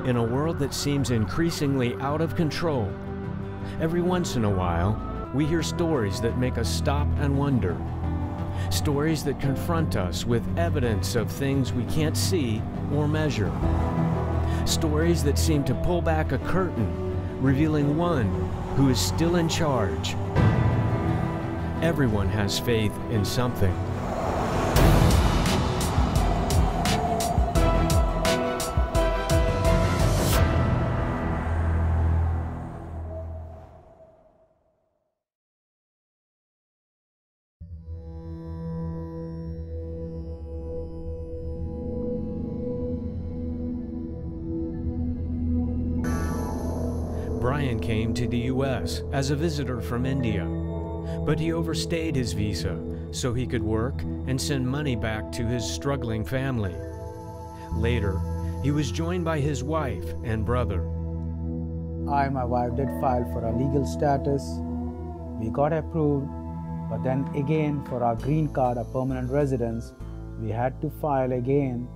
In a world that seems increasingly out of control, every once in a while, we hear stories that make us stop and wonder. Stories that confront us with evidence of things we can't see or measure. Stories that seem to pull back a curtain, revealing one who is still in charge. Everyone has faith in something. Brian came to the U.S. as a visitor from India, but he overstayed his visa so he could work and send money back to his struggling family. Later, he was joined by his wife and brother. I and my wife did file for our legal status. We got approved, but then again for our green card, our permanent residence, we had to file again.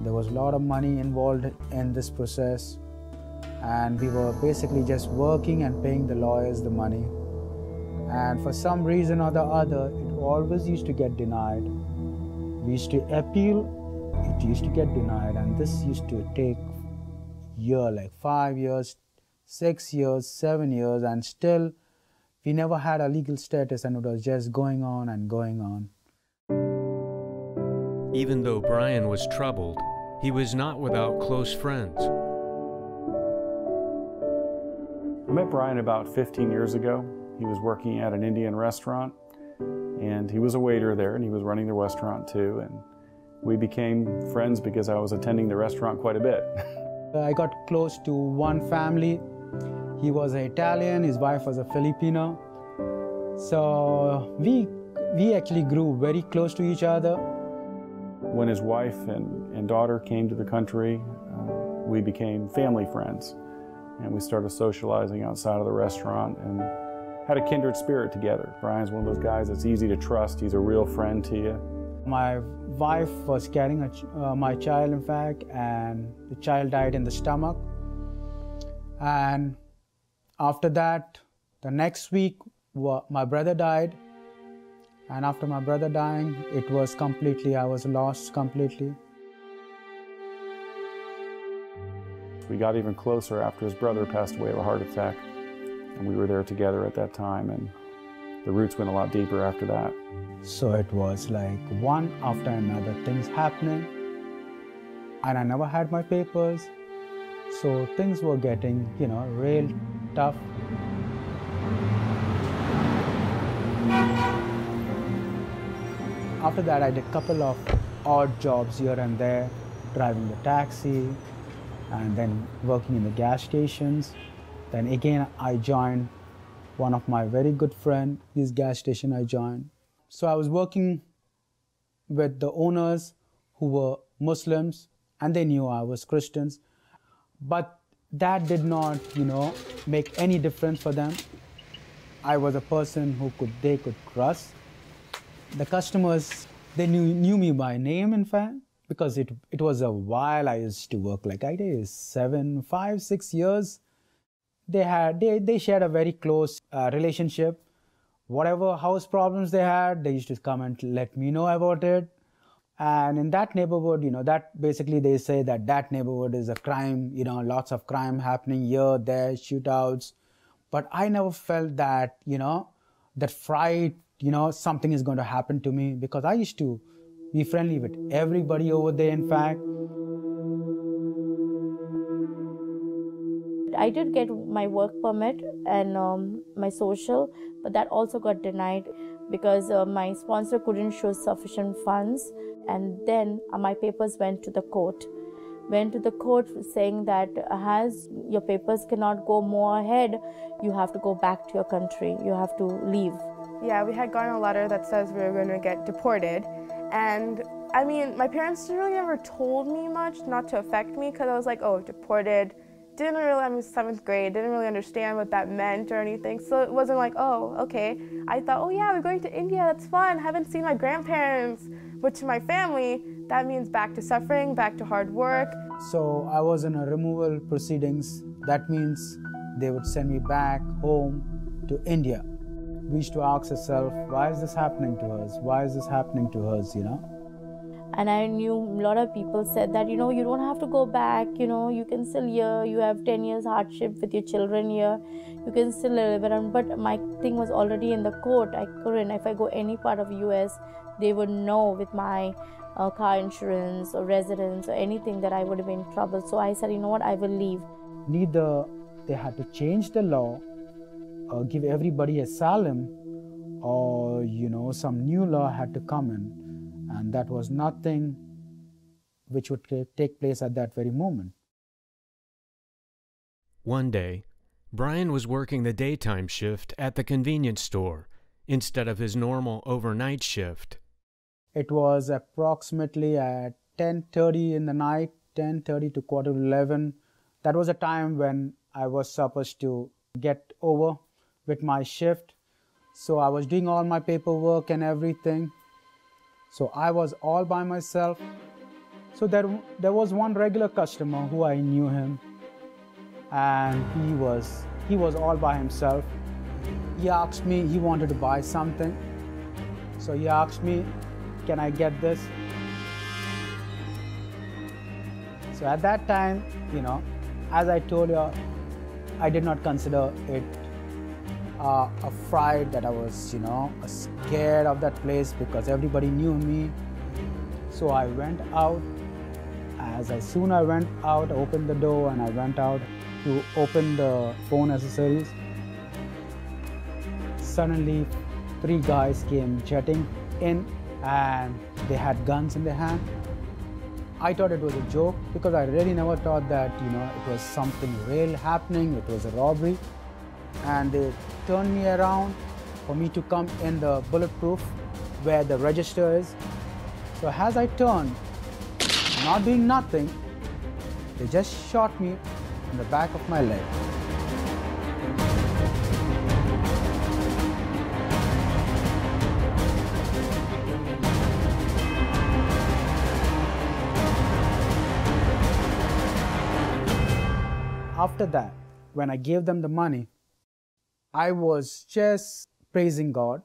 There was a lot of money involved in this process, and we were basically just working and paying the lawyers the money. And for some reason or the other, it always used to get denied. We used to appeal, it used to get denied, and this used to take like 5 years, 6 years, 7 years, and still we never had a legal status, and it was just going on and going on. Even though Brian was troubled, he was not without close friends. I met Brian about 15 years ago. He was working at an Indian restaurant, and he was a waiter there, and he was running the restaurant too. And we became friends because I was attending the restaurant quite a bit. I got close to one family. He was an Italian, his wife was a Filipino. So we actually grew very close to each other. When his wife and daughter came to the country, we became family friends. And we started socializing outside of the restaurant and had a kindred spirit together. Brian's one of those guys that's easy to trust. He's a real friend to you. My wife was carrying my child, in fact, and the child died in the stomach. And after that, the next week, my brother died. And after my brother dying, it was completely, I was lost completely. We got even closer after his brother passed away of a heart attack. And we were there together at that time, and the roots went a lot deeper after that. So it was like one after another things happening. And I never had my papers. So things were getting, real tough. After that, I did a couple of odd jobs here and there, driving the taxi, and then working in the gas stations. Then again, I joined one of my very good friend, his gas station I joined. So I was working with the owners who were Muslims, and they knew I was Christians. But that did not, make any difference for them. I was a person who they could trust. The customers, they knew me by name, in fact, because it was a while I used to work. Like I did 5, 6 years. They shared a very close relationship. Whatever house problems they had, they used to come and let me know about it. And in that neighborhood, that basically they say that neighborhood is a crime, lots of crime happening here, there, shootouts. But I never felt that, that fright, something is going to happen to me, because I used to be friendly with everybody over there, in fact. I did get my work permit and my social, but that also got denied because my sponsor couldn't show sufficient funds. And then my papers went to the court. Went to the court saying that as your papers cannot go more ahead, you have to go back to your country. You have to leave. Yeah, we had gotten a letter that says we were going to get deported. And I mean, my parents really never told me much, not to affect me, because I was like, oh, deported. Didn't really, I'm in 7th grade, didn't really understand what that meant or anything. So it wasn't like, oh, okay. I thought, oh yeah, we're going to India, that's fun. Haven't seen my grandparents. But to my family, that means back to suffering, back to hard work. So I was in a removal proceedings. That means they would send me back home to India. We used to ask ourselves, why is this happening to us? Why is this happening to us, And I knew a lot of people said that, you don't have to go back, you can still here, you have 10 years hardship with your children here, you can still live around. But my thing was already in the court. I couldn't. If I go any part of US, they would know with my car insurance or residence or anything that I would have been in trouble. So I said, you know what, I will leave. Neither they had to change the law or give everybody asylum, or, some new law had to come in. And that was nothing which would take place at that very moment. One day, Brian was working the daytime shift at the convenience store instead of his normal overnight shift. It was approximately at 10:30 in the night, 10:30 to 11:15. That was a time when I was supposed to get over with my shift. So I was doing all my paperwork and everything. So I was all by myself. So there was one regular customer who I knew him, and he was all by himself. He asked me, he wanted to buy something. So he asked me, can I get this? So at that time, as I told you, I did not consider it a fright that I was, scared of that place because everybody knew me. So I went out. As soon I went out, I opened the door and I went out to open the phone accessories. Suddenly, 3 guys came jetting in and they had guns in their hand. I thought it was a joke because I really never thought that, it was something real happening. It was a robbery. And they turned me around for me to come in the bulletproof where the register is. So as I turned, not doing nothing, they just shot me in the back of my leg. After that, when I gave them the money, I was just praising God,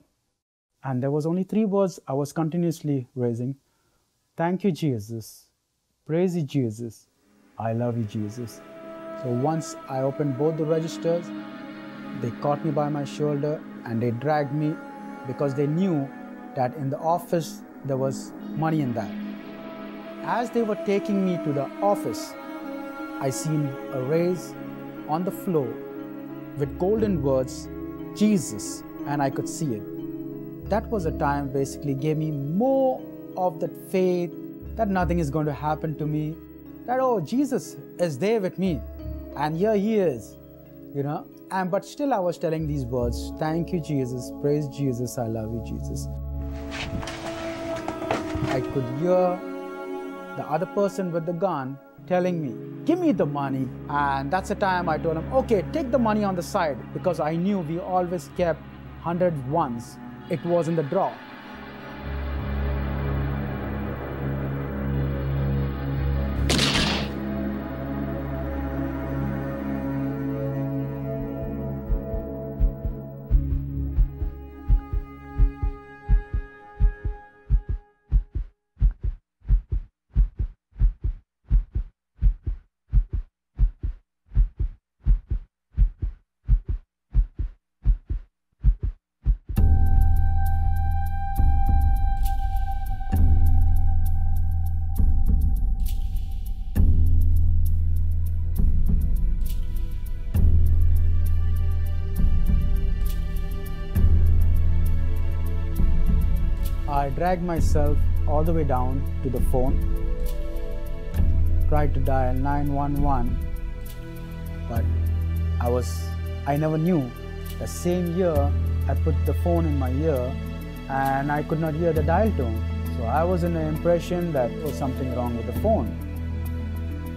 and there was only 3 words I was continuously raising. Thank you, Jesus. Praise you, Jesus. I love you, Jesus. So once I opened both the registers, they caught me by my shoulder and they dragged me because they knew that in the office there was money in that. As they were taking me to the office, I seen a raise on the floor with golden words, Jesus, and I could see it. That was a time basically gave me more of that faith that nothing is going to happen to me, that, oh, Jesus is there with me, and here he is, but still I was telling these words, thank you, Jesus, praise Jesus, I love you, Jesus. I could hear the other person with the gun telling me, give me the money. And that's the time I told him, okay, take the money on the side, because I knew we always kept 100 ones. It was in the drawer. I dragged myself all the way down to the phone, tried to dial 911, but I never knew. The same year, I put the phone in my ear and I could not hear the dial tone. So I was in the impression that there was something wrong with the phone.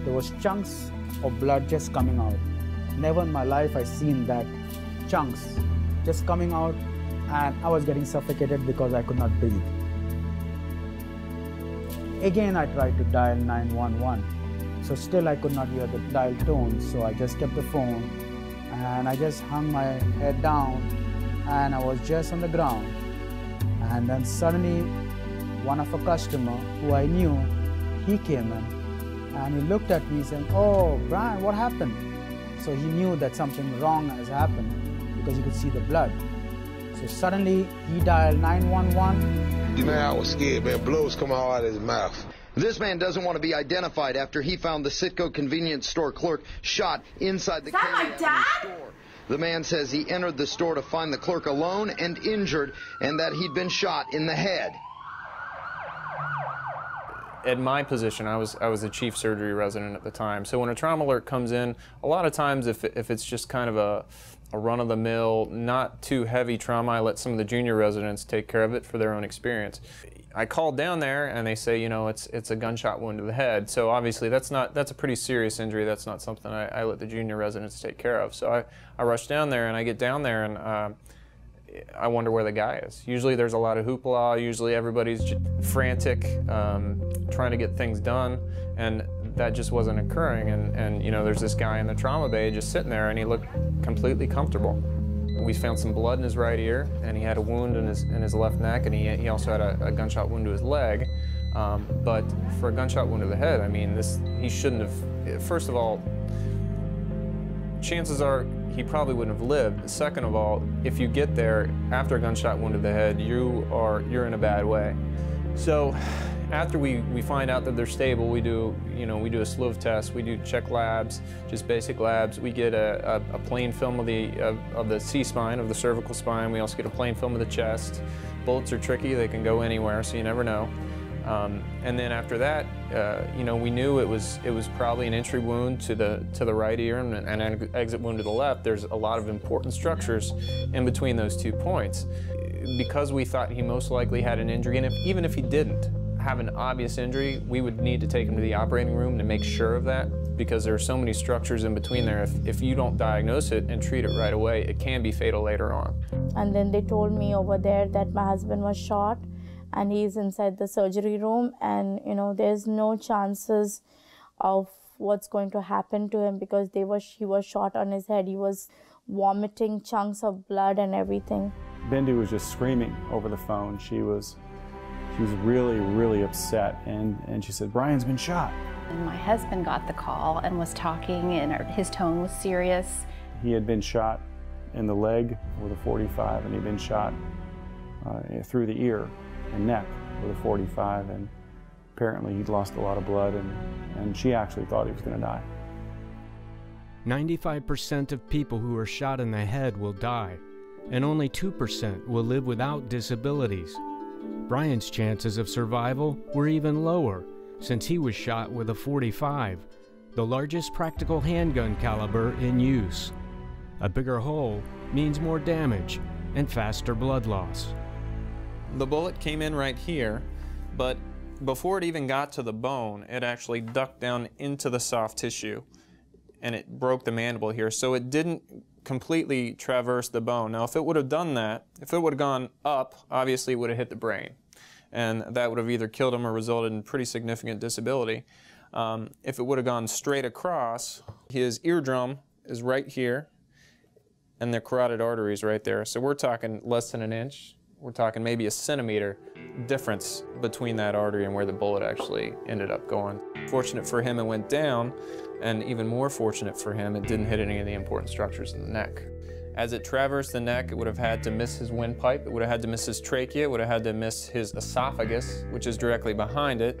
There was chunks of blood just coming out. Never in my life I seen that chunks just coming out, and I was getting suffocated because I could not breathe. again I tried to dial 911. So still I could not hear the dial tone, so I just kept the phone and I just hung my head down and I was just on the ground. And then suddenly one of a customer who I knew, he came in and he looked at me saying, "Oh, Brian, what happened?" So he knew that something wrong has happened because he could see the blood. So suddenly he dialed 911. Man, I was scared, man. Blood was coming out of his mouth. This man doesn't want to be identified after he found the Citgo convenience store clerk shot inside the store. The man says he entered the store to find the clerk alone and injured, and that he'd been shot in the head. At my position, I was a chief surgery resident at the time. So when a trauma alert comes in, a lot of times if it's just kind of a run-of-the-mill, not too heavy trauma, I let some of the junior residents take care of it for their own experience. I called down there and they say, you know, it's a gunshot wound to the head. So obviously that's a pretty serious injury. That's not something I let the junior residents take care of. So I rush down there and I get down there and I wonder where the guy is. Usually there's a lot of hoopla. Usually everybody's just frantic, trying to get things done, and that just wasn't occurring. And you know, there's this guy in the trauma bay just sitting there, and he looked completely comfortable. We found some blood in his right ear, and he had a wound in his left neck, and he also had a gunshot wound to his leg. But for a gunshot wound to the head, I mean, he shouldn't have. First of all, chances are he probably wouldn't have lived. Second of all, if you get there after a gunshot wound to the head, you're in a bad way. So after we find out that they're stable, we do a slew of tests. We do check labs, just basic labs. We get a plain film of the C-spine, of the cervical spine. We also get a plain film of the chest. Bullets are tricky, they can go anywhere, so you never know. And then after that, you know, we knew it was probably an entry wound to the right ear and an exit wound to the left. There's a lot of important structures in between those 2 points. Because we thought he most likely had an injury, and even if he didn't have an obvious injury, we would need to take him to the operating room to make sure of that, because there are so many structures in between there. If you don't diagnose it and treat it right away, it can be fatal later on. And then they told me over there that my husband was shot and he's inside the surgery room, and you know, there's no chances of what's going to happen to him because he was shot on his head. He was vomiting chunks of blood and everything. Bindu was just screaming over the phone. She was really, really upset, and she said, "Brian's been shot." And my husband got the call and was talking, and his tone was serious. He had been shot in the leg with a .45, and he'd been shot through the ear and neck with a .45, and apparently he'd lost a lot of blood, and she actually thought he was going to die. 95% of people who are shot in the head will die, and only 2% will live without disabilities. Brian's chances of survival were even lower, since he was shot with a .45, the largest practical handgun caliber in use. A bigger hole means more damage and faster blood loss. The bullet came in right here, but before it even got to the bone, it actually ducked down into the soft tissue, and it broke the mandible here, so it didn't completely traverse the bone. Now, if it would have done that, if it would have gone up, obviously it would have hit the brain, and that would have either killed him or resulted in pretty significant disability. If it would have gone straight across, his eardrum is right here, and the carotid artery is right there. So we're talking less than an inch. We're talking maybe a centimeter difference between that artery and where the bullet actually ended up going. Fortunate for him, it went down, and even more fortunate for him, it didn't hit any of the important structures in the neck. As it traversed the neck, it would have had to miss his windpipe, it would have had to miss his trachea, it would have had to miss his esophagus, which is directly behind it.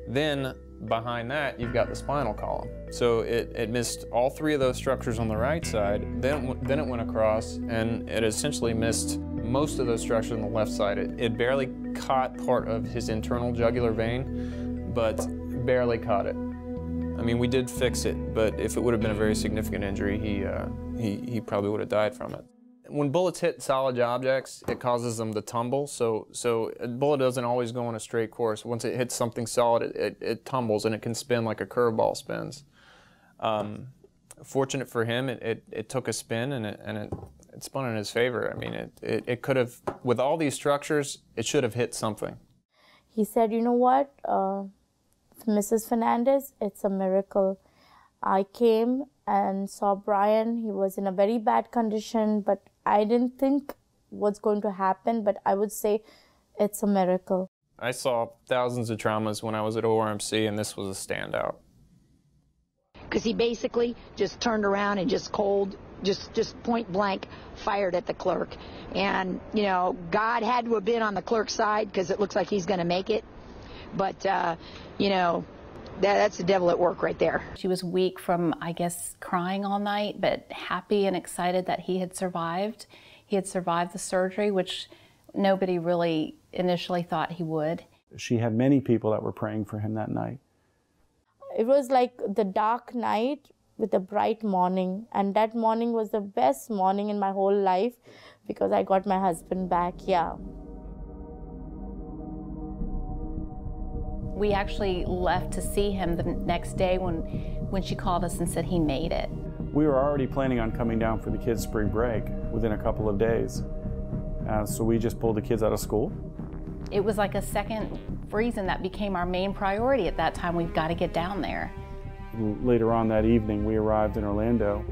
Then, behind that, you've got the spinal column. So it missed all 3 of those structures on the right side, then it went across, and it essentially missed most of those structures on the left side. It barely caught part of his internal jugular vein, but barely caught it. I mean, we did fix it, but if it would have been a very significant injury, he probably would have died from it. When bullets hit solid objects, it causes them to tumble, so a bullet doesn't always go on a straight course. Once it hits something solid, it tumbles, and it can spin like a curveball spins. Fortunate for him, it took a spin, and it spun in his favor. I mean, it could have, with all these structures, it should have hit something. He said, you know what, Mrs. Fernandes, it's a miracle. I came and saw Brian. He was in a very bad condition, but I didn't think what's going to happen, but I would say it's a miracle. I saw thousands of traumas when I was at ORMC, and this was a standout. Because he basically just turned around and just point blank fired at the clerk. And, you know, God had to have been on the clerk's side because it looks like he's going to make it. But, you know, that's the devil at work right there. She was weak from, I guess, crying all night, but happy and excited that he had survived. He had survived the surgery, which nobody really initially thought he would. She had many people that were praying for him that night. It was like the dark night with a bright morning, and that morning was the best morning in my whole life because I got my husband back. Yeah. We actually left to see him the next day when she called us and said he made it. We were already planning on coming down for the kids' spring break within a couple of days. So we just pulled the kids out of school. It was like a second reason that became our main priority at that time. We've got to get down there. Later on that evening, we arrived in Orlando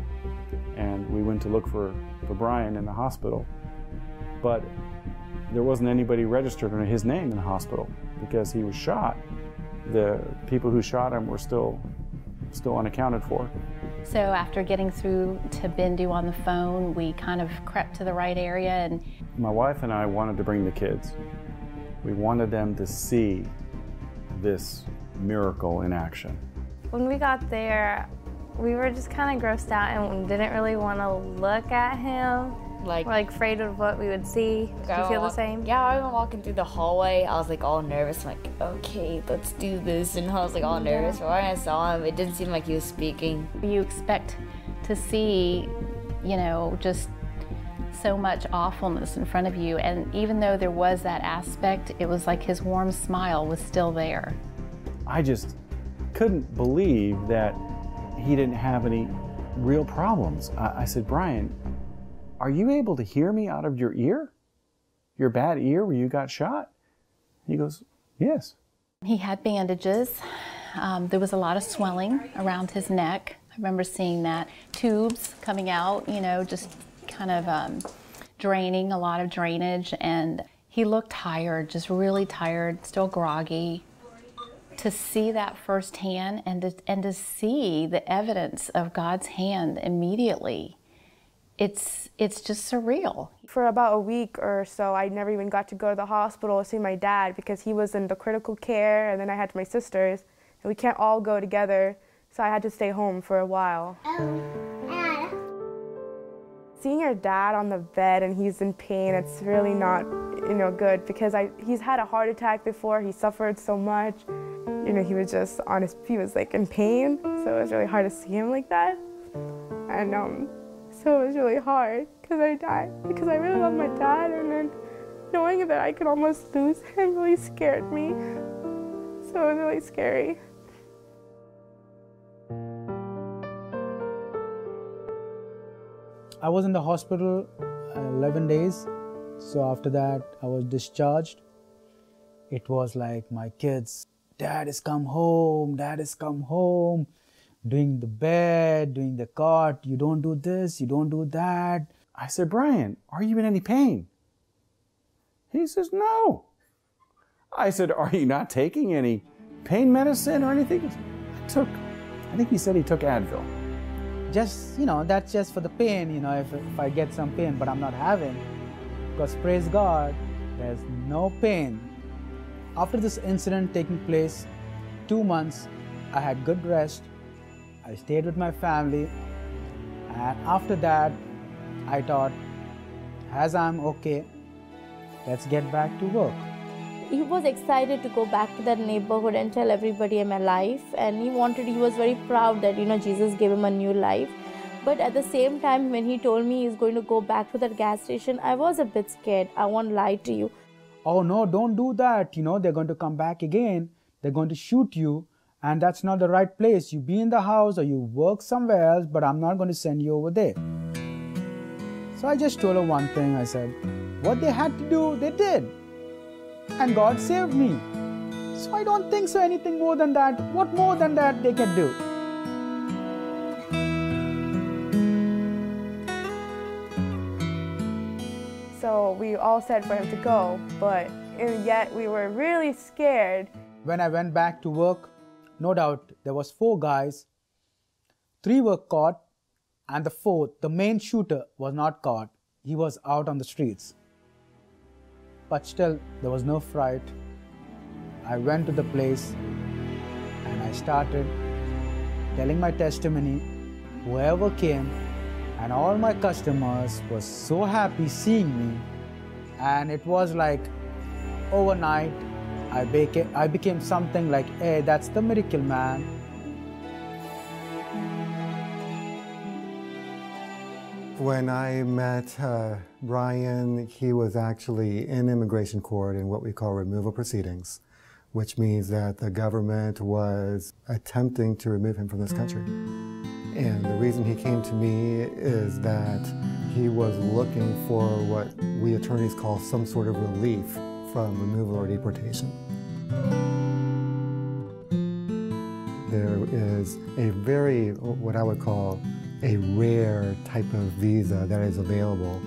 and we went to look for Brian in the hospital. But there wasn't anybody registered under his name in the hospital because he was shot. The people who shot him were still unaccounted for. So after getting through to Bindu on the phone, we kind of crept to the right area. And my wife and I wanted to bring the kids. We wanted them to see this miracle in action. When we got there, we were just kind of grossed out and didn't really want to look at him. We're like afraid of what we would see. Did you feel the same? Yeah, I was walking through the hallway. I was like all nervous, like, okay, let's do this. And I was like all nervous. But when I saw him, it didn't seem like he was speaking. You expect to see, you know, just so much awfulness in front of you. And even though there was that aspect, it was like his warm smile was still there. I just couldn't believe that he didn't have any real problems. I said, Brian, are you able to hear me out of your ear? Your bad ear where you got shot? He goes, yes. He had bandages. There was a lot of swelling around his neck. I remember seeing that. Tubes coming out, you know, just kind of draining, a lot of drainage. And he looked tired, just really tired, still groggy. To see that firsthand and to see the evidence of God's hand immediately, it's just surreal. For about a week or so, I never even got to go to the hospital to see my dad because he was in the critical care, and then I had my sisters, and we can't all go together, so I had to stay home for a while. Seeing your dad on the bed and he's in pain, it's really not, you know, good because he's had a heart attack before. He suffered so much. You know, he was just he was like in pain, so it was really hard to see him like that. And so it was really hard because I really love my dad, and then knowing that I could almost lose him really scared me. So it was really scary. I was in the hospital 11 days. So after that, I was discharged. It was like my kids, Dad has come home, Dad has come home. Doing the bed, doing the cot, you don't do this, you don't do that. I said, Brian, are you in any pain? He says, no. I said, are you not taking any pain medicine or anything? I think he said he took Advil. Just, you know, that's just for the pain, you know, if I get some pain, but I'm not having. Because praise God, there's no pain. After this incident taking place, 2 months, I had good rest. I stayed with my family, and after that, I thought, as I'm okay, let's get back to work. He was excited to go back to that neighborhood and tell everybody I'm alive, and he was very proud that, you know, Jesus gave him a new life. But at the same time, when he told me he's going to go back to that gas station, I was a bit scared. I won't lie to you. Oh no, don't do that. You know, they're going to come back again. They're going to shoot you. And that's not the right place. You be in the house or you work somewhere else, but I'm not going to send you over there. So I just told her one thing. I said, what they had to do, they did. And God saved me. So I don't think so anything more than that. What more than that they can do? So we all said for him to go, but yet we were really scared. When I went back to work, no doubt there was 4 guys. 3 were caught, and the 4th, the main shooter, was not caught. He was out on the streets. But still, there was no fright. I went to the place and I started telling my testimony. Whoever came and all my customers were so happy seeing me, and it was like overnight I became something like, hey, that's the miracle man. When I met Brian, he was actually in immigration court in what we call removal proceedings, which means that the government was attempting to remove him from this country. And the reason he came to me is that he was looking for what we attorneys call some sort of relief from removal or deportation. There is a very, what I would call, a rare type of visa that is available.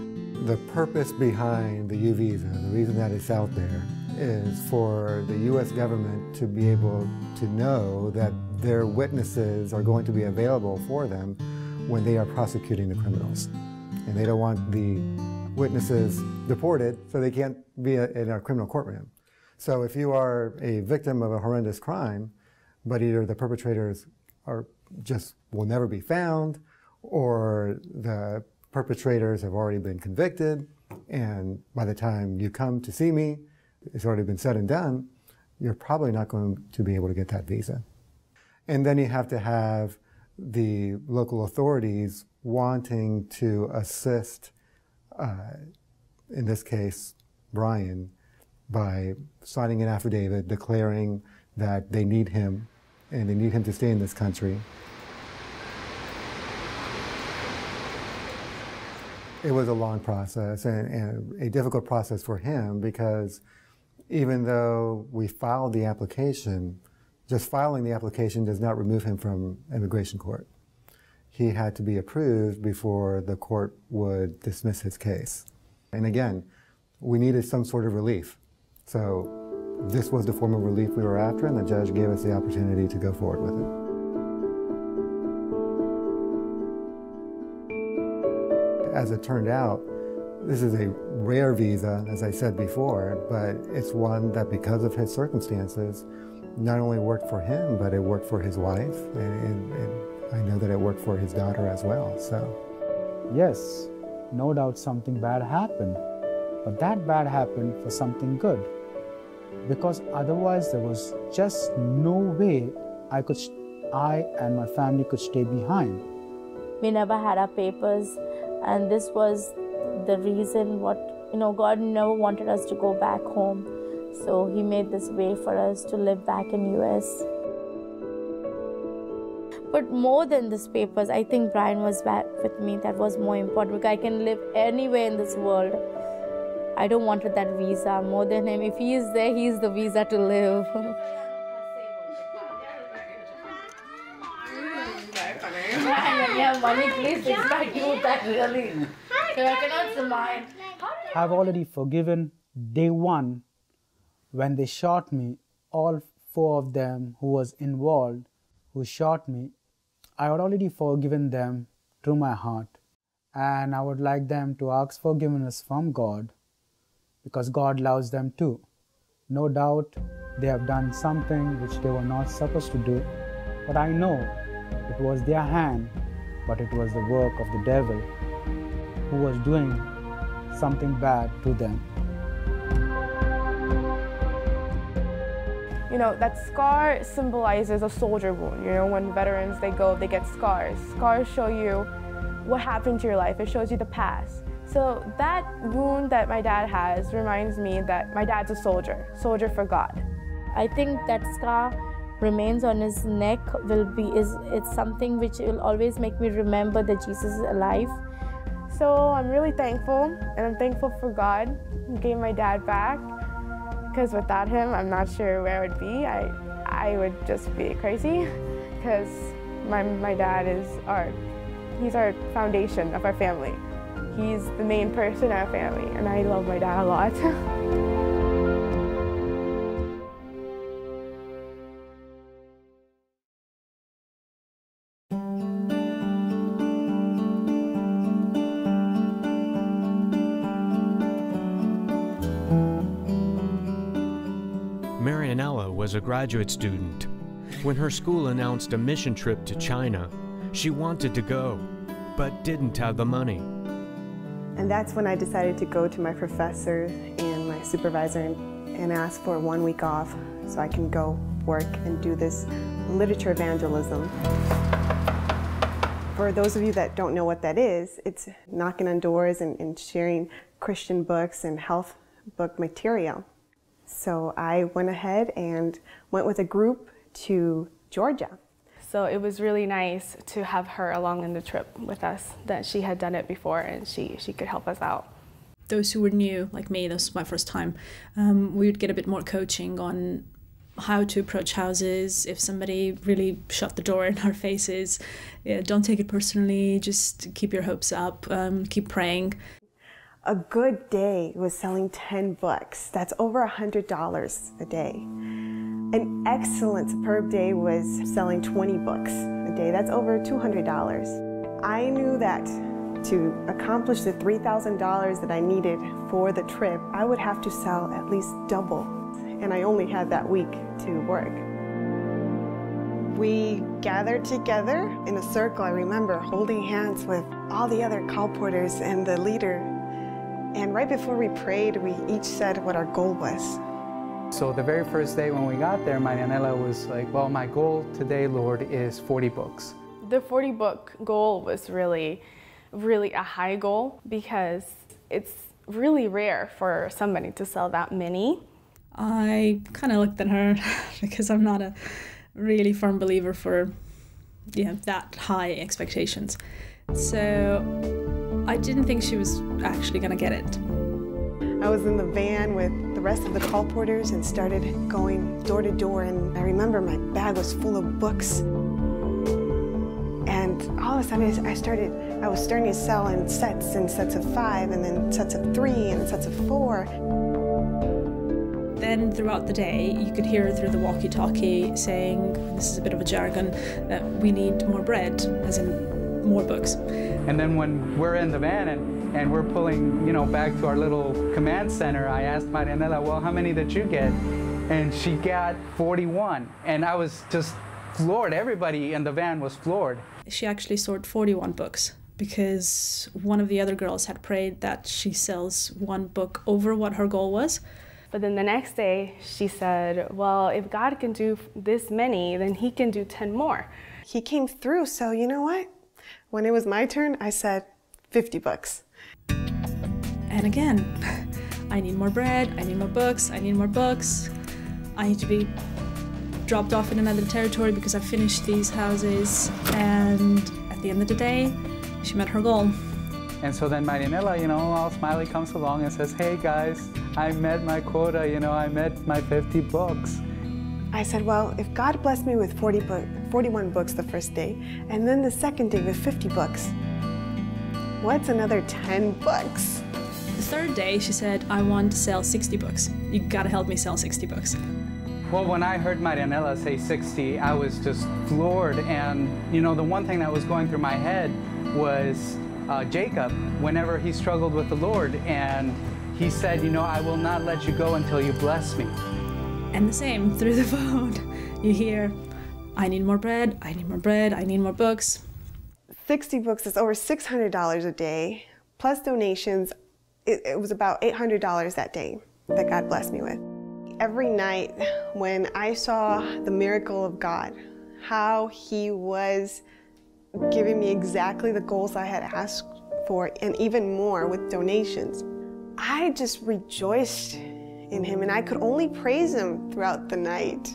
The purpose behind the U visa, the reason that it's out there, is for the U.S. government to be able to know that their witnesses are going to be available for them when they are prosecuting the criminals. And they don't want the witnesses deported so they can't be in a criminal courtroom. So if you are a victim of a horrendous crime, but either the perpetrators will never be found, or the perpetrators have already been convicted, and by the time you come to see me, it's already been said and done, you're probably not going to be able to get that visa. And then you have to have the local authorities wanting to assist, in this case, Brian, by signing an affidavit declaring that they need him and they need him to stay in this country. It was a long process and a difficult process for him, because even though we filed the application, just filing the application does not remove him from immigration court. He had to be approved before the court would dismiss his case. And again, we needed some sort of relief. So this was the form of relief we were after, and the judge gave us the opportunity to go forward with it. As it turned out, this is a rare visa, as I said before, but it's one that, because of his circumstances, not only worked for him, but it worked for his wife, and I know that it worked for his daughter as well. So, yes, no doubt something bad happened, but that bad happened for something good, because otherwise there was just no way I and my family could stay behind. We never had our papers, and this was the reason God never wanted us to go back home. So he made this way for us to live back in US. But more than these papers, I think Brian was back with me. That was more important, because I can live anywhere in this world. I don't want that visa more than him. If he is there, he is the visa to live. Yeah, mommy, please fix my tooth. That really, I cannot smile. I've already forgiven day one when they shot me. All 4 of them who was involved, who shot me, I had already forgiven them through my heart. And I would like them to ask forgiveness from God, because God loves them too. No doubt they have done something which they were not supposed to do, but I know it was their hand, but it was the work of the devil who was doing something bad to them. That scar symbolizes a soldier wound. When veterans, they get scars. Scars show you what happened to your life. It shows you the past. So that wound that my dad has reminds me that my dad's a soldier for God. I think that scar remains on his neck it's something which will always make me remember that Jesus is alive. So I'm really thankful, and I'm thankful for God who gave my dad back. because without him, I'm not sure where I would be. I would just be crazy, because my dad is he's our foundation of our family. He's the main person in our family, and I love my dad a lot. Marianella was a graduate student. When her school announced a mission trip to China, she wanted to go, but didn't have the money. And that's when I decided to go to my professor and my supervisor and ask for 1 week off so I can go work and do this literature evangelism. For those of you that don't know what that is, it's knocking on doors and sharing Christian books and health book material. So I went ahead and went with a group to Georgia. So it was really nice to have her along in the trip with us, that she had done it before and she could help us out. Those who were new, like me, this was my first time, we would get a bit more coaching on how to approach houses. If somebody really shut the door in our faces, don't take it personally, just keep your hopes up, keep praying. A good day was selling 10 books. That's over $100 a day. An excellent, superb day was selling 20 books a day. That's over $200. I knew that to accomplish the $3,000 that I needed for the trip, I would have to sell at least double. And I only had that week to work. We gathered together in a circle. I remember holding hands with all the other colporteurs and the leader. And right before we prayed, we each said what our goal was. So the very first day when we got there, Marianella was like, well, my goal today, Lord, is 40 books. The 40-book goal was really a high goal, because it's really rare for somebody to sell that many. I kind of looked at her because I'm not a really firm believer for that high expectations. So I didn't think she was actually going to get it. I was in the van with the rest of the colporteurs and started going door to door, and I remember my bag was full of books. And all of a sudden I was starting to sell in sets of 5, and then sets of 3, and sets of 4. Then throughout the day, you could hear through the walkie-talkie saying, this is a bit of a jargon, that we need more bread, as in more books. And then when we're in the van and we're pulling, back to our little command center, I asked Marianella, well, how many did you get? And she got 41. And I was just floored. Everybody in the van was floored. She actually sold 41 books because one of the other girls had prayed that she sells 1 book over what her goal was. But then the next day she said, well, if God can do this many, then he can do 10 more. He came through, so you know what? When it was my turn, I said 50 books. And again, I need more bread, I need more books, I need more books. I need to be dropped off in another territory because I finished these houses. And at the end of the day, she met her goal. And so then Marianella, all smiley, comes along and says, hey guys, I met my quota, I met my 50 books. I said, well, if God blessed me with 41 books the first day, and then the second day with 50 books, what's another 10 books? The third day, she said, I want to sell 60 books. You gotta help me sell 60 books. Well, when I heard Marianella say 60, I was just floored. And, the one thing that was going through my head was Jacob, whenever he struggled with the Lord. And he said, I will not let you go until you bless me. And the same through the phone. You hear, I need more bread, I need more bread, I need more books. 60 books is over $600 a day, plus donations. It was about $800 that day that God blessed me with. Every night when I saw the miracle of God, how he was giving me exactly the goals I had asked for, and even more with donations, I just rejoiced in him, and I could only praise him throughout the night.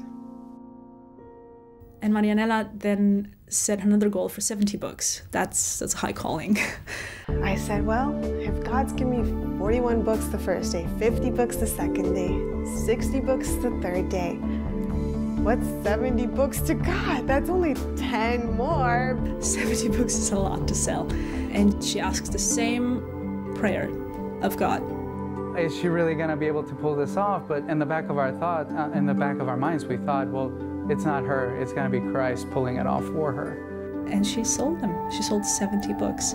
And Marianella then set another goal for 70 books. That's a high calling. I said, well, if God's given me 41 books the first day, 50 books the second day, 60 books the third day, what's 70 books to God? That's only 10 more. 70 books is a lot to sell. And she asks the same prayer of God. Is she really going to be able to pull this off? But in the back of our minds, we thought, well, it's not her. It's going to be Christ pulling it off for her. And she sold them. She sold 70 books.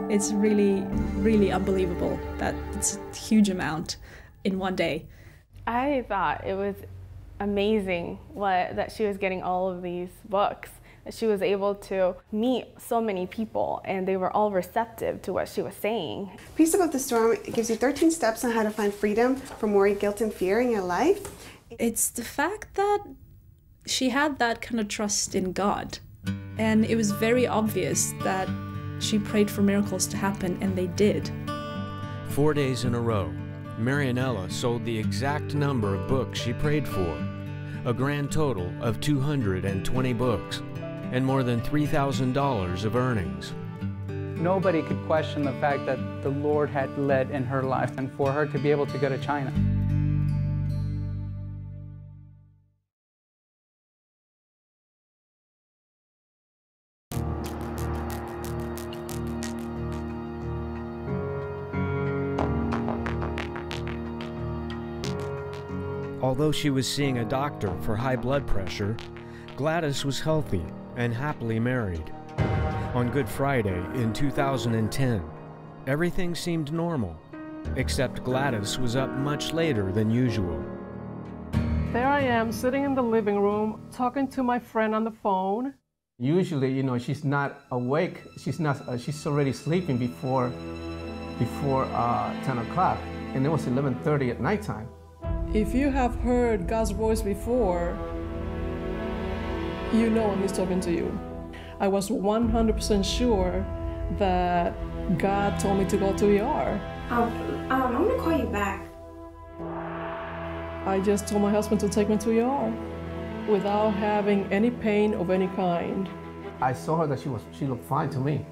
It's really, really unbelievable that it's a huge amount in one day. I thought it was amazing that she was getting all of these books. That she was able to meet so many people and they were all receptive to what she was saying. Peace Above the Storm, it gives you 13 steps on how to find freedom from worry, guilt, and fear in your life. It's the fact that she had that kind of trust in God. And it was very obvious that she prayed for miracles to happen, and they did. 4 days in a row, Marianella sold the exact number of books she prayed for, a grand total of 220 books, and more than $3,000 of earnings. Nobody could question the fact that the Lord had led in her life, and for her to be able to go to China. Although she was seeing a doctor for high blood pressure, Gladys was healthy and happily married. On Good Friday in 2010, everything seemed normal, except Gladys was up much later than usual. There I am, sitting in the living room, talking to my friend on the phone. Usually, you know, she's not awake. She's already sleeping before 10 o'clock, and it was 11:30 at nighttime. If you have heard God's voice before, you know when He's talking to you. I was 100% sure that God told me to go to ER. I'm gonna call you back. I just told my husband to take me to ER without having any pain of any kind. I saw her that she looked fine to me.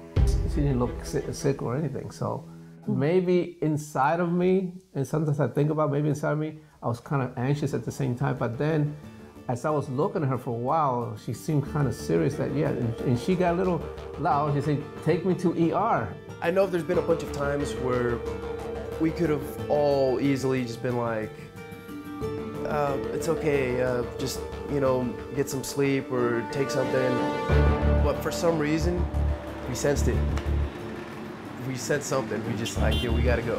She didn't look sick or anything. So maybe inside of me, and sometimes I think about maybe inside of me, I was kind of anxious at the same time. But then, as I was looking at her for a while, she seemed kind of serious that, yeah, and she got a little loud. She said, take me to ER. I know there's been a bunch of times where we could have all easily just been like, it's okay, just, you know, get some sleep or take something. But for some reason, we sensed it. We sensed something. We just like, yeah, we gotta go.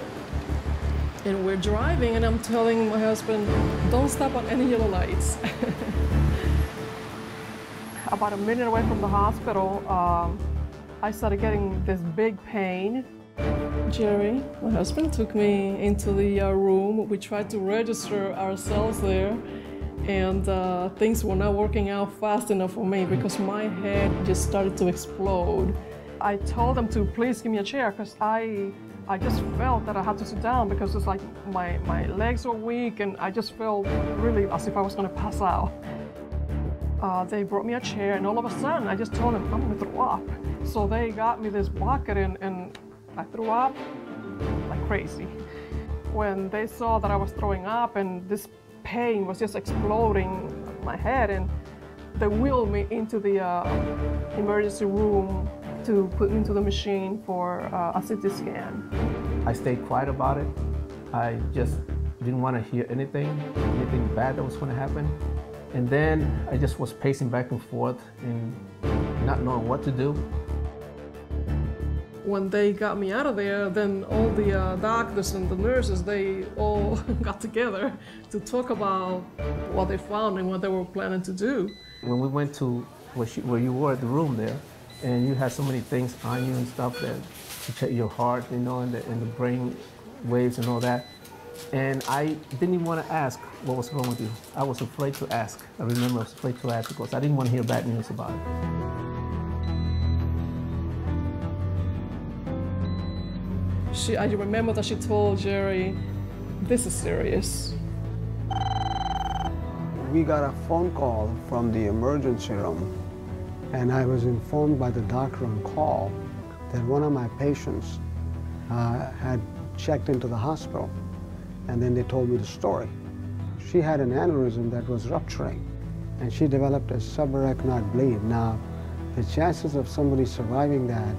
And we're driving, and I'm telling my husband, don't stop on any yellow lights. About a minute away from the hospital, I started getting this big pain. Jerry, my husband, took me into the room. We tried to register ourselves there, and things were not working out fast enough for me because my head just started to explode. I told them to please give me a chair because I just felt that I had to sit down because it's like my legs were weak and I just felt really as if I was going to pass out. They brought me a chair, and all of a sudden I just told them I'm going to throw up. So they got me this bucket and I threw up like crazy. When they saw that I was throwing up and this pain was just exploding in my head, and they wheeled me into the emergency room to put me into the machine for a CT scan. I stayed quiet about it. I just didn't want to hear anything bad that was going to happen. And then I just was pacing back and forth and not knowing what to do. When they got me out of there, then all the doctors and the nurses, they all got together to talk about what they found and what they were planning to do. When we went to where you were at the room there, and you had so many things on you and stuff that to check your heart, you know, and the brain waves and all that. And I didn't even want to ask what was wrong with you. I was afraid to ask. I remember I was afraid to ask because I didn't want to hear bad news about it. I remember that she told Jerry, this is serious. We got a phone call from the emergency room And I was informed by the doctor on call that one of my patients had checked into the hospital, and then they told me the story. She had an aneurysm that was rupturing, and she developed a subarachnoid bleed. Now, the chances of somebody surviving that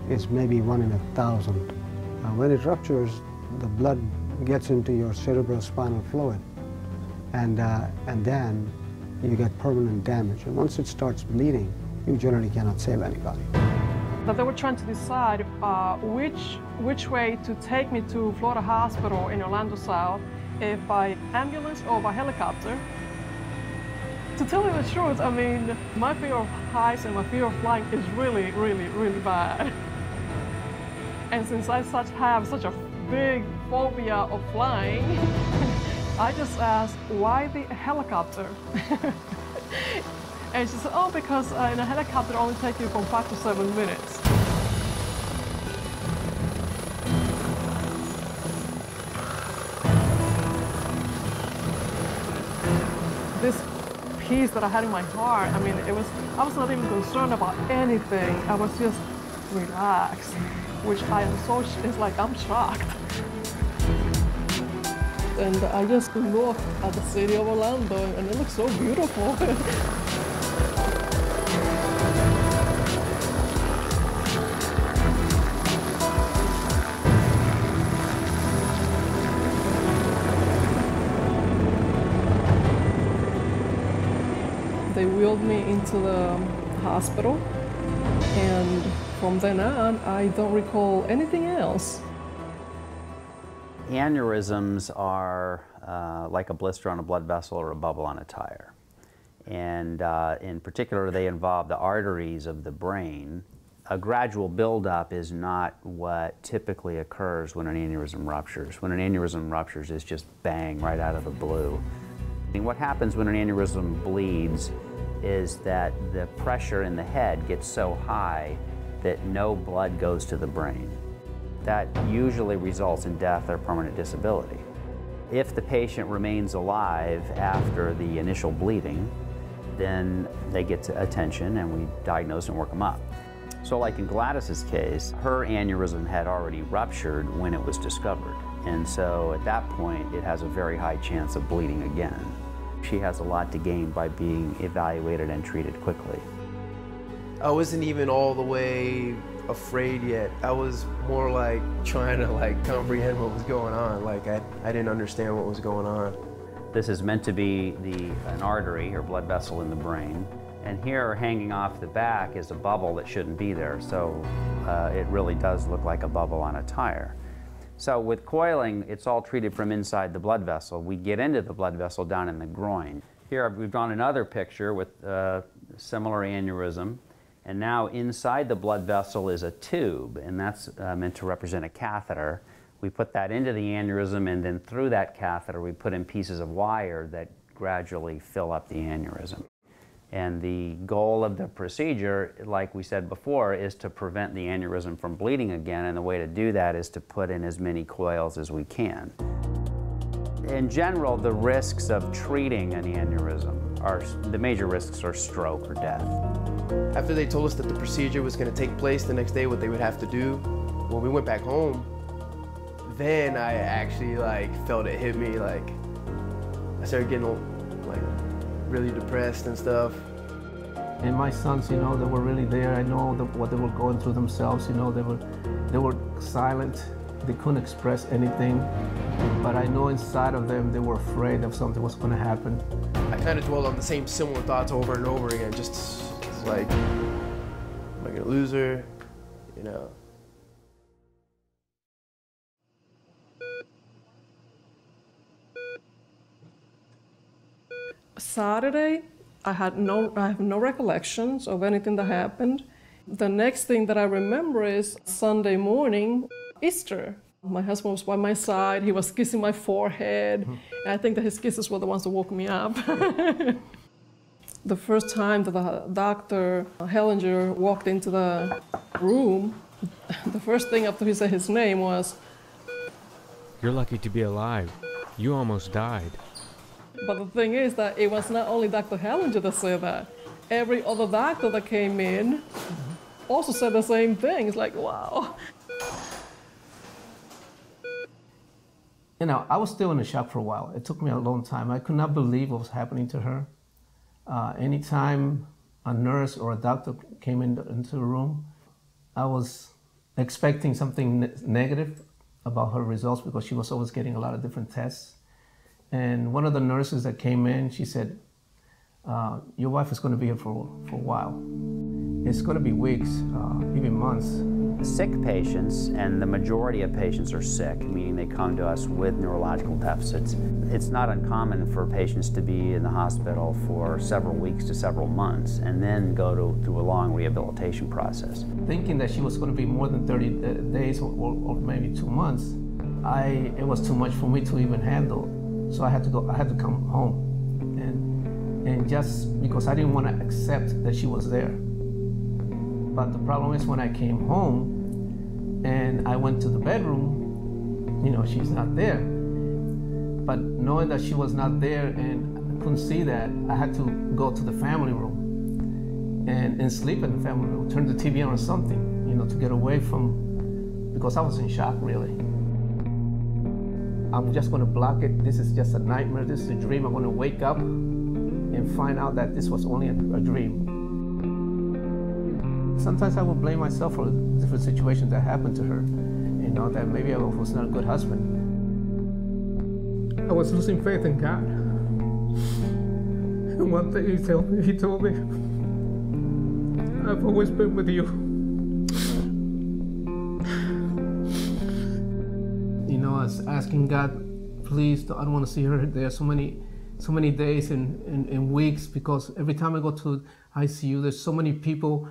is maybe 1 in 1,000. When it ruptures, the blood gets into your cerebrospinal fluid, and then you get permanent damage. And once it starts bleeding, you generally cannot save anybody. But they were trying to decide which way to take me to Florida Hospital in Orlando South, if by ambulance or by helicopter. To tell you the truth, I mean, my fear of heights and my fear of flying is really, really, really bad. And since I have such a big phobia of flying, I just asked, why the helicopter? And she said, oh, because in a helicopter it only takes you from 5 to 7 minutes. This peace that I had in my heart, I mean, I was not even concerned about anything. I was just relaxed, which I am so, it's like I'm shocked. And I just look at the city of Orlando, and it looks so beautiful. They wheeled me into the hospital, and from then on, I don't recall anything else. Aneurysms are like a blister on a blood vessel or a bubble on a tire. And in particular, they involve the arteries of the brain. A gradual buildup is not what typically occurs when an aneurysm ruptures. When an aneurysm ruptures, it's just bang, right out of the blue. And what happens when an aneurysm bleeds is that the pressure in the head gets so high that no blood goes to the brain. That usually results in death or permanent disability. If the patient remains alive after the initial bleeding, then they get attention and we diagnose and work them up. So like in Gladys's case, her aneurysm had already ruptured when it was discovered. And so at that point, it has a very high chance of bleeding again. She has a lot to gain by being evaluated and treated quickly. I wasn't even all the way afraid yet. I was more like trying to comprehend what was going on. Like I didn't understand what was going on. This is meant to be an artery or blood vessel in the brain. And here, hanging off the back, is a bubble that shouldn't be there. So it really does look like a bubble on a tire. So with coiling, it's all treated from inside the blood vessel. We get into the blood vessel down in the groin. Here we've drawn another picture with a similar aneurysm. And now inside the blood vessel is a tube, and that's meant to represent a catheter. We put that into the aneurysm, and then through that catheter we put in pieces of wire that gradually fill up the aneurysm. And the goal of the procedure, like we said before, is to prevent the aneurysm from bleeding again, and the way to do that is to put in as many coils as we can. In general, the risks of treating an aneurysm the major risks are stroke or death. After they told us that the procedure was going to take place the next day, what they would have to do, when we went back home, then I actually felt it hit me. I started getting really depressed and stuff. And my sons, they were really there. I know what they were going through themselves. They were silent. They couldn't express anything. But I know inside of them, they were afraid of something was going to happen. I kind of dwelled on the same similar thoughts over and over again. Just like, am I going to lose her? Saturday, I have no recollections of anything that happened. The next thing that I remember is Sunday morning, Easter. My husband was by my side. He was kissing my forehead. And I think that his kisses were the ones that woke me up. The first time that the doctor, Hellinger, walked into the room, the first thing after he said his name was, "You're lucky to be alive. You almost died." But the thing is that it was not only Dr. Hellinger that said that. every other doctor that came in also said the same thing. It's like, wow. You know, I was still in a shock for a while. It took me a long time. I could not believe what was happening to her. Anytime a nurse or a doctor came into the room, I was expecting something negative about her results because she was always getting a lot of different tests. And one of the nurses that came in, she said, your wife is going to be here for a while. It's going to be weeks, even months. Sick patients, and the majority of patients are sick, meaning they come to us with neurological deficits. It's not uncommon for patients to be in the hospital for several weeks to several months and then go through a long rehabilitation process. Thinking that she was going to be more than 30 days or maybe 2 months, it was too much for me to even handle. So I had to come home. And just because I didn't want to accept that she was there. But the problem is when I came home and I went to the bedroom, you know, she's not there. But knowing that she was not there and I couldn't see that, I had to go to the family room and sleep in the family room, turn the TV on or something, you know, to get away from, because I was in shock really. I'm just going to block it. This is just a nightmare. This is a dream. I'm going to wake up and find out that this was only a dream. Sometimes I would blame myself for different situations that happened to her. You know, that maybe I was not a good husband. I was losing faith in God. And one thing he told me, I've always been with you. You know, I was asking God, please, I don't want to see her there so many days and weeks, because every time I go to ICU, there's so many people.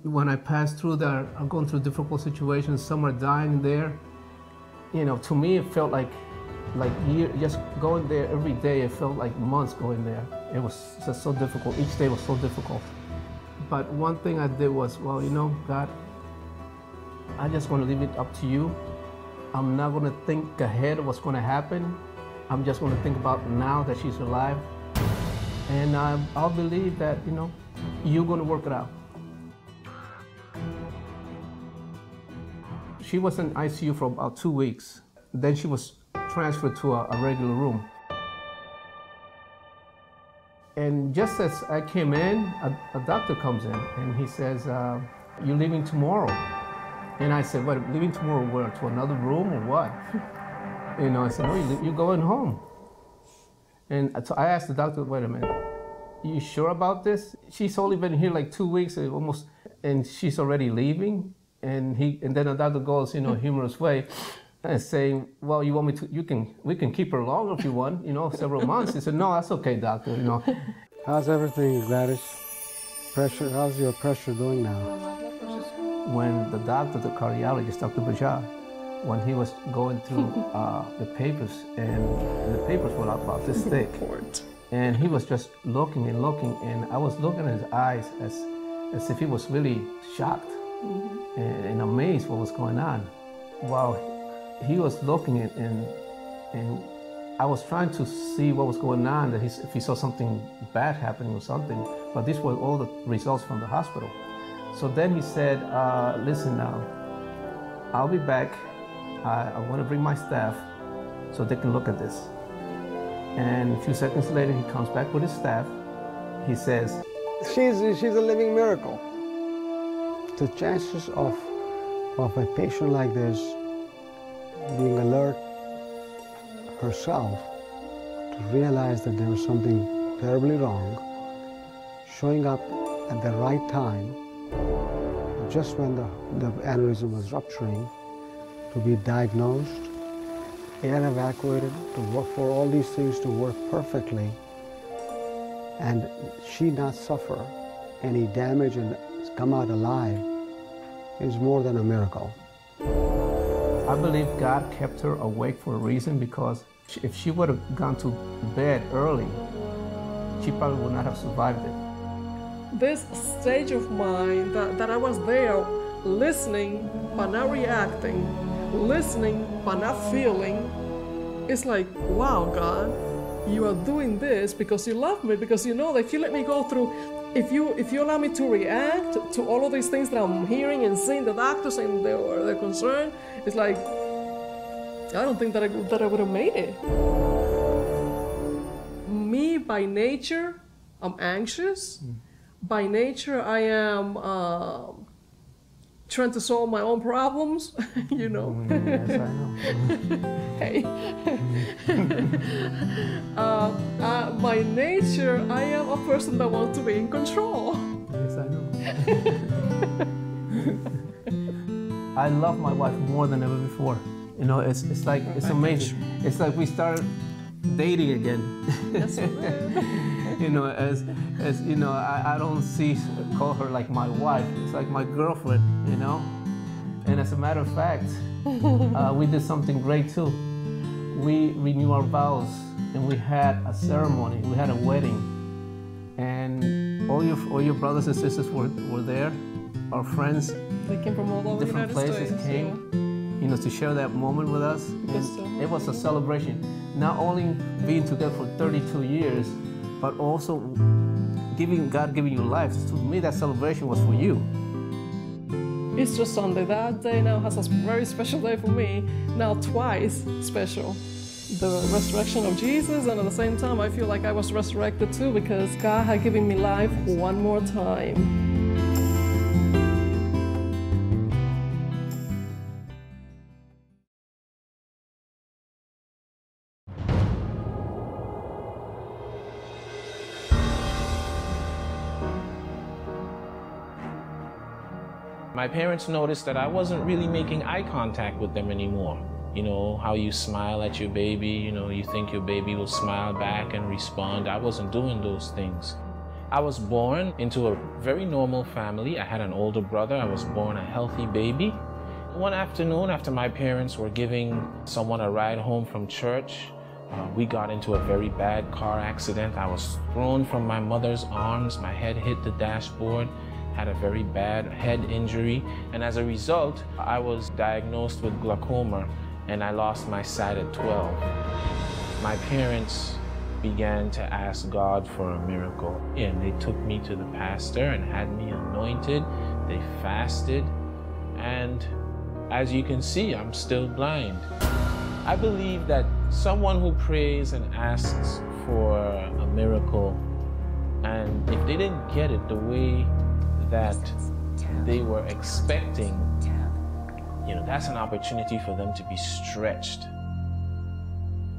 When I pass through there, I'm going through difficult situations. Some are dying there. You know, to me, it felt like just going there every day. It felt like months going there. It was just so difficult. Each day was so difficult. But one thing I did was, well, you know, God, I just want to leave it up to you. I'm not going to think ahead of what's going to happen. I'm just going to think about now that she's alive. And I'll believe that, you know, you're going to work it out. She was in ICU for about 2 weeks. Then she was transferred to a regular room. And just as I came in, a doctor comes in and he says, you're leaving tomorrow. And I said, what, leaving tomorrow where? To another room or what? You know, I said, no, you're going home. And so I asked the doctor, wait a minute, you sure about this? She's only been here like 2 weeks almost, and she's already leaving? And then the doctor goes, you know, humorous way, and saying, well, you want me to, we can keep her longer if you want, you know, several months. He said, no, that's okay, doctor, you know. How's everything, Gladys? Pressure, how's your pressure doing now? When the doctor, the cardiologist, Dr. Bajar, when he was going through the papers, and the papers were about this thick, and he was just looking and looking, and I was looking at his eyes as if he was really shocked. And amazed what was going on. While he was looking and I was trying to see what was going on, that if he saw something bad happening or something, but these were all the results from the hospital. So then he said, listen now, I'll be back. I want to bring my staff so they can look at this. And a few seconds later, he comes back with his staff. He says, she's a living miracle. The chances of a patient like this being alert herself to realize that there was something terribly wrong, showing up at the right time, just when the aneurysm was rupturing, to be diagnosed, air evacuated, to work for all these things to work perfectly, and she not suffer any damage and come out alive, is more than a miracle. I believe God kept her awake for a reason, because if she would have gone to bed early, she probably would not have survived it. This stage of mind that I was there listening but not reacting, listening but not feeling, it's like, wow, God, you are doing this because you love me, because you know that if you let me go through if you allow me to react to all of these things that I'm hearing and seeing the doctors and they're concerned, it's like, I don't think that I would have made it. Me, by nature, I'm anxious. By nature, I am trying to solve my own problems, you know. Yes, I know. Hey. By nature, I am a person that wants to be in control. Yes, I know. I love my wife more than ever before. You know, it's like, it's amazing. It's like we started dating again. Yes, you know, as you know, I don't call her like my wife. It's like my girlfriend, you know. And as a matter of fact, we did something great too. We renewed our vows and we had a ceremony. We had a wedding, and all your brothers and sisters were there. Our friends, they came from all over different the United places States, came. Yeah. You know, to share that moment with us. And it was a celebration. Not only being together for 32 years, but also God giving you life. To me, that celebration was for you. Easter Sunday, that day now has a very special day for me. Now twice special. The resurrection of Jesus, and at the same time, I feel like I was resurrected too, because God had given me life one more time. My parents noticed that I wasn't really making eye contact with them anymore. You know, how you smile at your baby, you know, you think your baby will smile back and respond. I wasn't doing those things. I was born into a very normal family. I had an older brother. I was born a healthy baby. One afternoon, after my parents were giving someone a ride home from church, we got into a very bad car accident. I was thrown from my mother's arms. My head hit the dashboard. Had a very bad head injury, and as a result, I was diagnosed with glaucoma, and I lost my sight at 12. My parents began to ask God for a miracle, and they took me to the pastor and had me anointed. They fasted, and as you can see, I'm still blind. I believe that someone who prays and asks for a miracle, and if they didn't get it the way that they were expecting, you know, that's an opportunity for them to be stretched.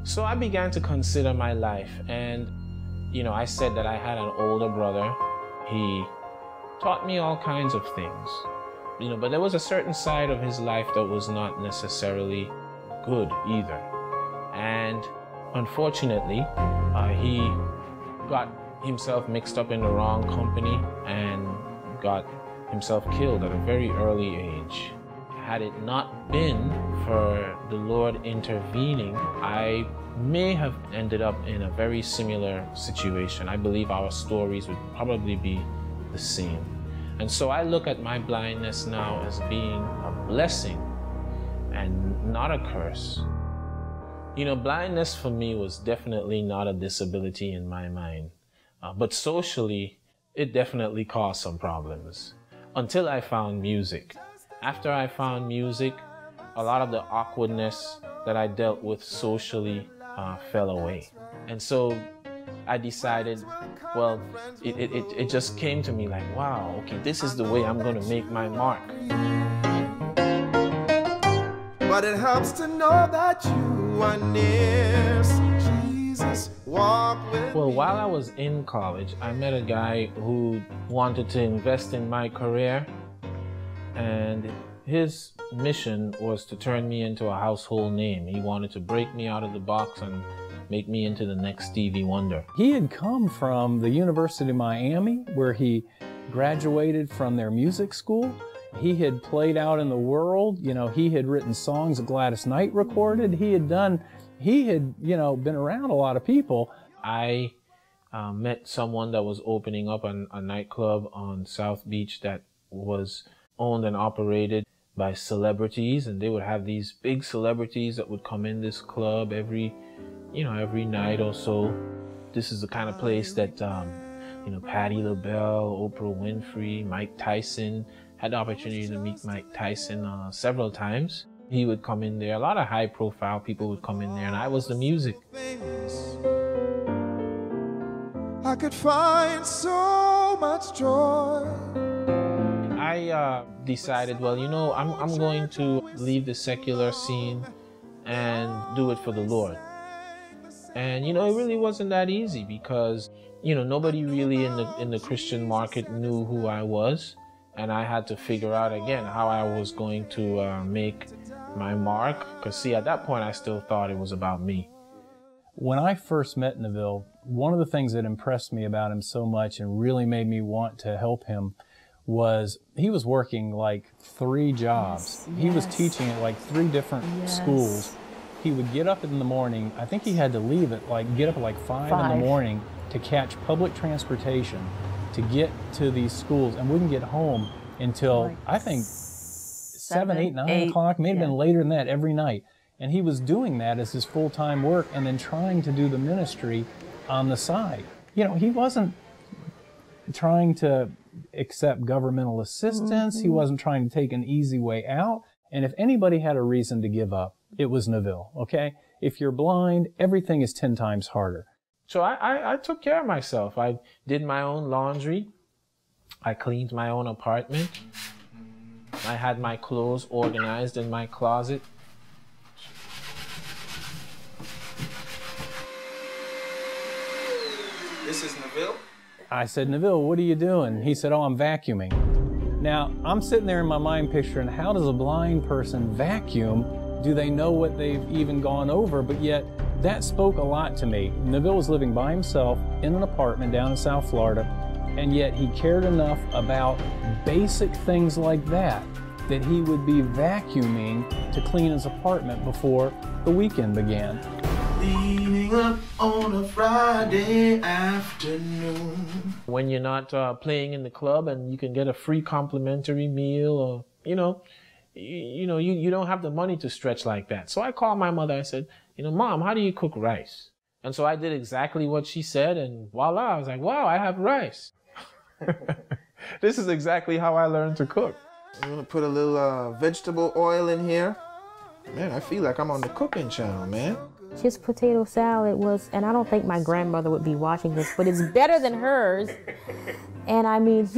So I began to consider my life, and, you know, I said that I had an older brother. He taught me all kinds of things, you know, but there was a certain side of his life that was not necessarily good either. And unfortunately, he got himself mixed up in the wrong company and got himself killed at a very early age. Had it not been for the Lord intervening, I may have ended up in a very similar situation. I believe our stories would probably be the same. And so I look at my blindness now as being a blessing and not a curse. You know, blindness for me was definitely not a disability in my mind, but socially, it definitely caused some problems until I found music. After I found music, a lot of the awkwardness that I dealt with socially fell away. And so I decided, well, it just came to me like, wow, okay, this is the way I'm gonna make my mark. But it helps to know that you are near. Jesus, walk with Well, while I was in college, I met a guy who wanted to invest in my career, and his mission was to turn me into a household name. He wanted to break me out of the box and make me into the next Stevie Wonder. He had come from the University of Miami, where he graduated from their music school. He had played out in the world. You know, he had written songs that Gladys Knight recorded. He had, you know, been around a lot of people. I met someone that was opening up a nightclub on South Beach that was owned and operated by celebrities, and they would have these big celebrities that would come in this club every night or so. This is the kind of place that You know, Patti LaBelle, Oprah Winfrey, Mike Tyson. Had the opportunity to meet Mike Tyson several times. He would come in there. A lot of high-profile people would come in there, and I was the music. I could find so much joy. I decided, well, you know, I'm going to leave the secular scene and do it for the Lord. And, you know, it really wasn't that easy because, you know, nobody really in the Christian market knew who I was. And I had to figure out, again, how I was going to make my mark. Because, see, at that point, I still thought it was about me. When I first met Neville, one of the things that impressed me about him so much and really made me want to help him was he was working like 3 jobs. Yes, he was teaching at like 3 different schools. He would get up in the morning. I think he had to leave at get up at like 5 in the morning to catch public transportation to get to these schools, and wouldn't get home until I think 7, 8, 9 o'clock, may have been later than that every night. And he was doing that as his full-time work and then trying to do the ministry on the side. You know, he wasn't trying to accept governmental assistance. He wasn't trying to take an easy way out. And if anybody had a reason to give up, it was Neville, okay? If you're blind, everything is 10 times harder. So I took care of myself. I did my own laundry. I cleaned my own apartment. I had my clothes organized in my closet. This is Neville? I said, Neville, what are you doing? He said, oh, I'm vacuuming. Now, I'm sitting there in my mind picturing, how does a blind person vacuum? Do they know what they've even gone over? But yet, that spoke a lot to me. Neville was living by himself in an apartment down in South Florida, and yet he cared enough about basic things like that he would be vacuuming to clean his apartment before the weekend began. Leaning up on a Friday afternoon. When you're not playing in the club and you can get a free complimentary meal, or, you don't have the money to stretch like that. So I called my mother. I said, Mom, how do you cook rice? And so I did exactly what she said, and voila, I was like, wow, I have rice. This is exactly how I learned to cook. I'm gonna put a little vegetable oil in here. Man, I feel like I'm on the cooking channel, man. His potato salad was, and I don't think my grandmother would be watching this, but it's better than hers. And I mean,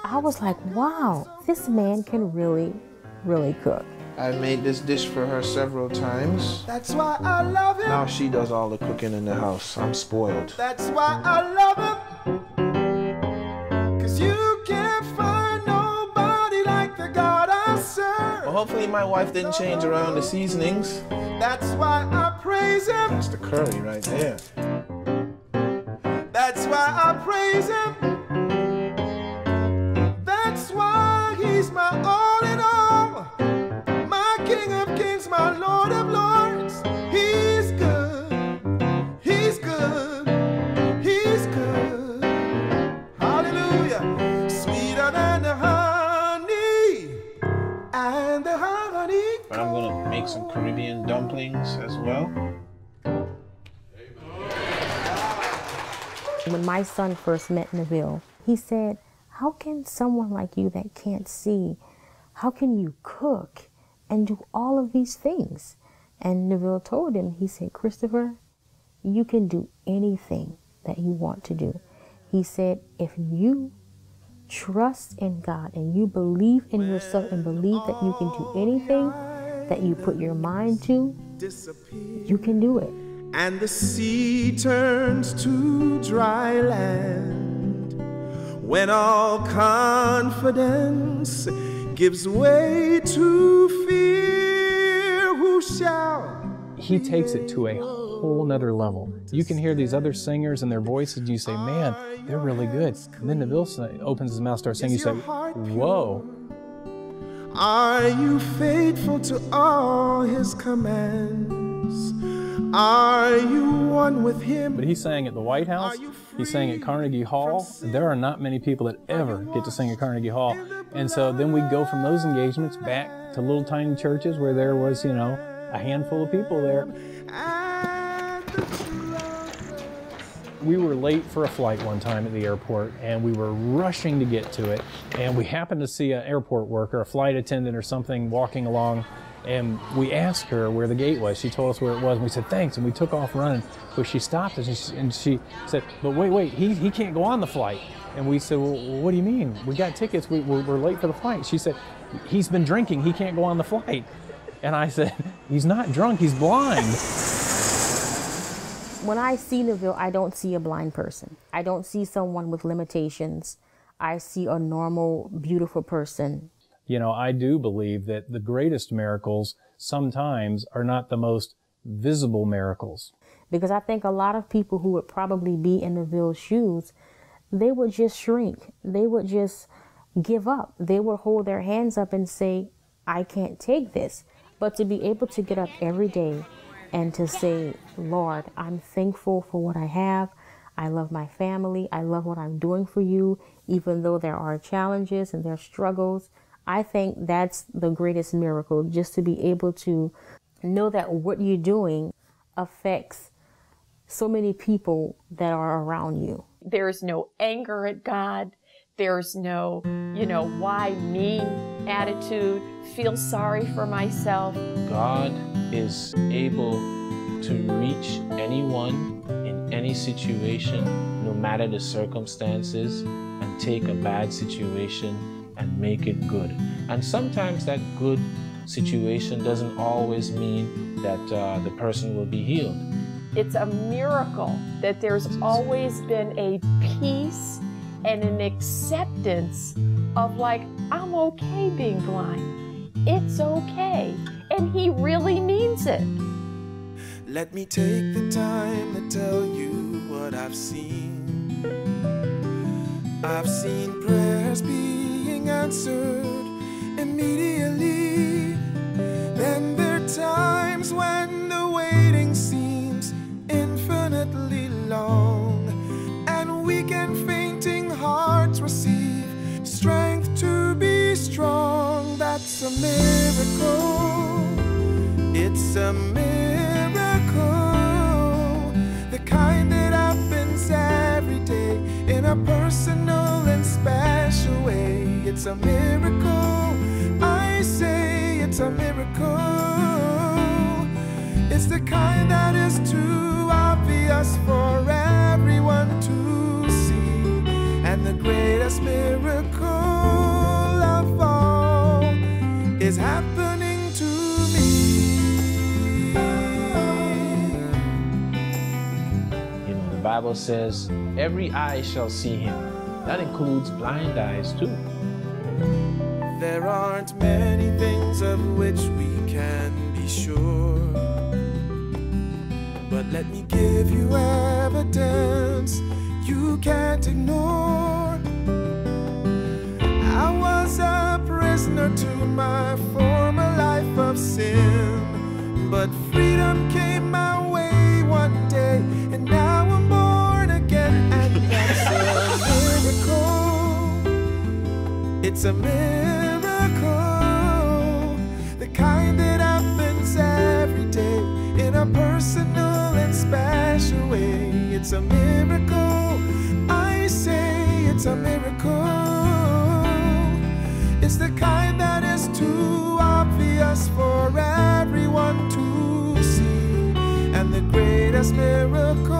I was like, wow, this man can really, really cook. I made this dish for her several times. That's why I love him. Now she does all the cooking in the house. I'm spoiled. That's why I love him. 'Cause you can't find nobody like the God I serve. Well, hopefully my wife didn't change around the seasonings. That's why I praise him. That's the curry right there. That's why I praise him. That's why he's my all in all. My King of Kings, my Lord of Lords. He's good. He's good. He's good. Hallelujah. Sweeter than the honey and the honey. But I'm gonna make some Caribbean dumplings as well. When my son first met Neville, he said, how can someone like you that can't see, how can you cook and do all of these things? And Neville told him, he said, Christopher, you can do anything that you want to do. He said, if you trust in God and you believe in yourself and believe that you can do anything that you put your mind to, you can do it. And the sea turns to dry land when all confidence gives way to fear. Who shall? He takes it to a whole nother level. You can hear these other singers and their voices, and you say, man, they're really good. And then Neville opens his mouth, starts singing, you say, whoa. Are you faithful to all his commands? Are you one with him? But he sang at the White House. He sang at Carnegie Hall. There are not many people that ever get to sing at Carnegie Hall. And so then we go from those engagements back to little tiny churches where there was, a handful of people there. We were late for a flight one time at the airport, and we were rushing to get to it, and we happened to see an airport worker, a flight attendant or something, walking along, and we asked her where the gate was. She told us where it was, and we said thanks, and we took off running, but she stopped us, and she said, but wait, he can't go on the flight. And we said, well, what do you mean? We got tickets, we're late for the flight. She said, he's been drinking, he can't go on the flight. And I said, he's not drunk, he's blind. When I see Neville, I don't see a blind person. I don't see someone with limitations. I see a normal, beautiful person. You know, I do believe that the greatest miracles sometimes are not the most visible miracles. Because I think a lot of people who would probably be in Neville's shoes, they would just shrink. They would just give up. They would hold their hands up and say, I can't take this. But to be able to get up every day and to say, Lord, I'm thankful for what I have. I love my family. I love what I'm doing for you, even though there are challenges and there are struggles. I think that's the greatest miracle, just to be able to know that what you're doing affects so many people that are around you. There's no anger at God. There's no, why me attitude, feel sorry for myself. God is able to reach anyone in any situation, no matter the circumstances, and take a bad situation and make it good. And sometimes that good situation doesn't always mean that the person will be healed. It's a miracle that there's always been a peace and an acceptance of like, I'm okay being blind. It's okay. And he really means it. Let me take the time to tell you what I've seen. I've seen prayers being answered immediately. Then there are times when the waiting seems infinitely long, and weak and fainting hearts receive strength to be strong. That's a miracle. It's a miracle, the kind that happens every day in a personal and special way. It's a miracle, I say it's a miracle. It's the kind that is too obvious for everyone to see. And the greatest miracle of all is happening to me. The Bible says, every eye shall see him. That includes blind eyes too. There aren't many things of which we can be sure, but let me give you evidence you can't ignore. I was a prisoner to my former life of sin, but freedom came my way one day, and now I'm born again, and that's a miracle. It's a miracle, the kind that happens every day in a personal and special way. It's a miracle, I say it's a miracle. It's the kind that is too obvious for everyone to see. And the greatest miracle